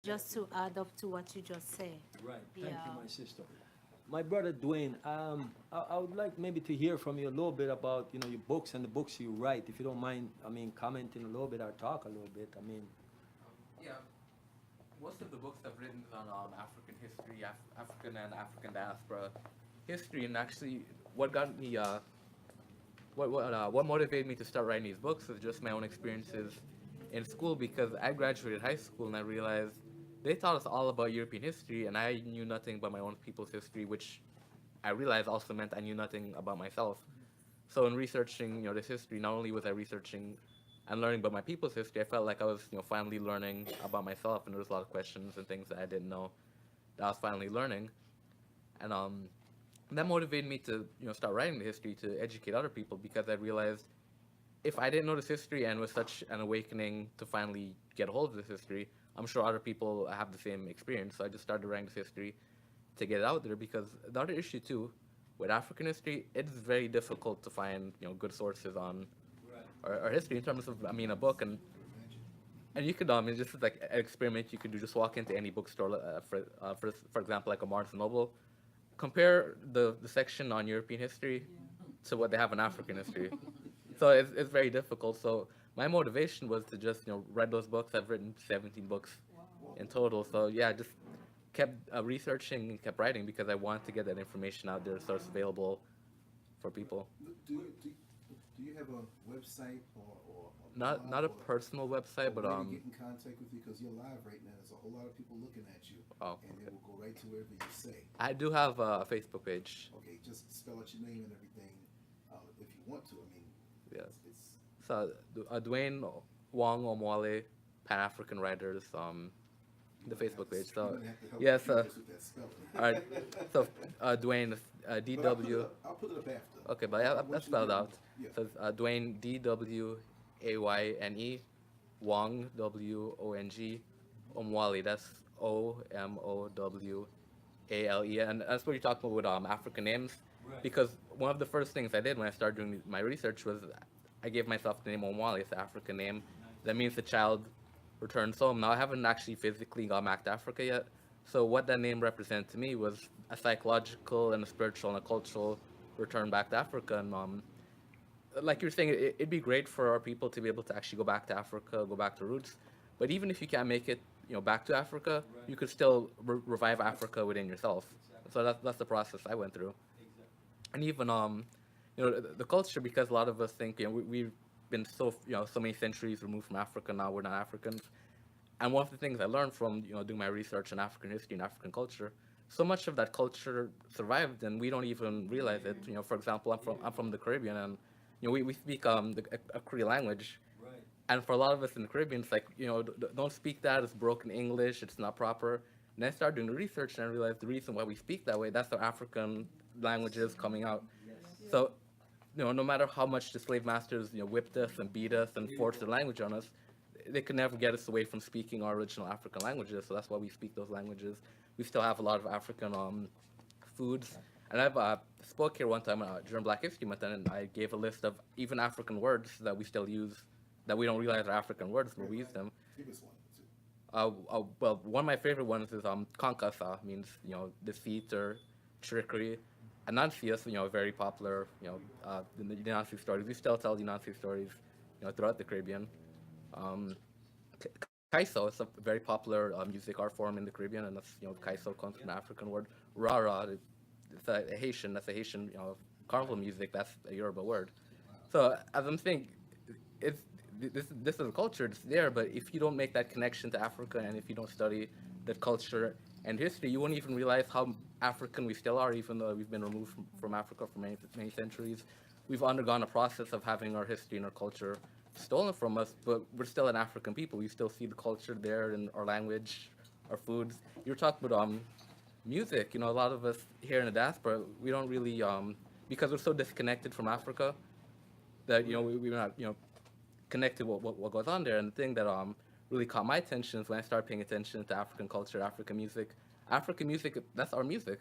just to add up to what you just said. Right. Thank you, Yeah. my sister. My brother Dwayne, I would like maybe to hear from you a little bit about your books and the books you write, if you don't mind. I mean, commenting a little bit or talk a little bit. I mean, Yeah, most of the books I've written is on African history, African and African diaspora history, and actually, what got me, what motivated me to start writing these books is just my own experiences in school. Because I graduated high school and I realized they taught us all about European history, and I knew nothing about my own people's history, which I realized also meant I knew nothing about myself. So in researching, this history, not only was I researching and learning about my people's history, I felt like I was, finally learning about myself, and there was a lot of questions and things that I didn't know that I was finally learning, and that motivated me to, start writing the history to educate other people, because I realized if I didn't know this history and was such an awakening to finally get a hold of this history, I'm sure other people have the same experience. So I just started writing this history to get it out there, because the other issue too with African history, it's very difficult to find good sources on our history in terms of, I mean, a book. And you could it's just like an experiment you could do. Just walk into any bookstore, for example, like a Barnes and Noble, compare the section on European history to what they have in African history. So it's very difficult. So my motivation was to just read those books. I've written 17 books in total. So yeah, just kept researching and kept writing, because I wanted to get that information out there so it's available for people. Do you have a website or a Not blog a personal or website, but way to get in contact with you? Because you're live right now. There's a whole lot of people looking at you, oh, and they okay. will go right to wherever you say. I do have a Facebook page. Okay, just spell out your name and everything if you want to. I mean, Yes. it's So Dwayne Wong Omowale, Pan African Writers, the Facebook page. you're So gonna have to help yes, confuse us with that spelling. all right. So Dwayne, But I'll put it DW. up. I'll put it up after. Okay, but yeah, I that's want you to spelled get out. yeah. So Dwayne, Dwayne, Wong, Wong, Omwale, that's Omowale, and that's what you're talking about with African names. Because one of the first things I did when I started doing my research was I gave myself the name Omwale. It's an African name. That means the child returns home. Now I haven't actually physically gone back to Africa yet. So what that name represented to me was a psychological and a spiritual and a cultural return back to Africa. And like you're saying, it'd be great for our people to be able to actually go back to Africa, go back to roots. But even if you can't make it, back to Africa, you could still revive Africa within yourself. So that's the process I went through. And even the culture, because a lot of us think we've been so many centuries removed from Africa, now we're not Africans. And one of the things I learned from doing my research on African history and African culture, so much of that culture survived, and we don't even realize it. For example, I'm from the Caribbean, and we speak a Cree language, and for a lot of us in the Caribbean, it's like don't speak that. It's broken English. It's not proper. And I started doing the research, and I realized the reason why we speak that way, that's the African languages coming out. So no matter how much the slave masters, whipped us and beat us and forced their language on us, they could never get us away from speaking our original African languages. So that's why we speak those languages. We still have a lot of African foods. And I've spoke here one time during Black History Month, and I gave a list of even African words that we still use, that we don't realize are African words, but we use them. Give us one. Too. Well, one of my favorite ones is kankasa, means deceit or trickery. Anansius, very popular, in the Nancy stories. We still tell the Nancy stories, throughout the Caribbean. Um, Kaiso is a very popular music art form in the Caribbean, and that's Kaiso comes from an African word. Rara, it's a Haitian. That's a Haitian carnival music. That's a Yoruba word. So as I'm saying, it's this is a culture. It's there, but if you don't make that connection to Africa, and if you don't study that culture and history, you won't even realize how African we still are, even though we've been removed from Africa for many centuries. We've undergone a process of having our history and our culture stolen from us, but we're still an African people. We still see the culture there in our language, our foods. You were talking about music. A lot of us here in the diaspora, we don't really because we're so disconnected from Africa that we're not connected what goes on there. And the thing that really caught my attention is when I started paying attention to African culture, African music. African music, that's our music.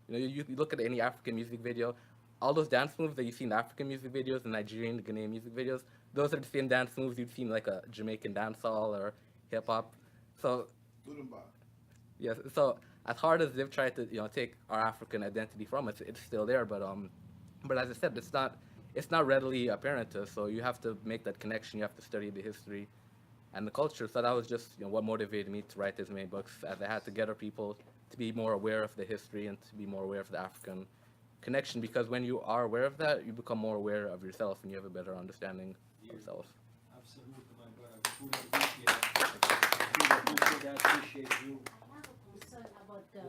You look at any African music video, all those dance moves that you see in African music videos, the Nigerian, the Ghanaian music videos, those are the same dance moves you'd see in like a Jamaican dancehall or hip hop. So Udumba. Yes. So as hard as they've tried to take our African identity from us, it's still there. But as I said, it's not readily apparent to us. So you have to make that connection. You have to study the history and the culture. So that was just what motivated me to write as many books, as I had to get our people to be more aware of the history and to be more aware of the African connection. Because when you are aware of that, you become more aware of yourself and you have a better understanding of yourself. Absolutely, my brother. Truly appreciate that. Truly appreciate that. Appreciate you. I have a concern about the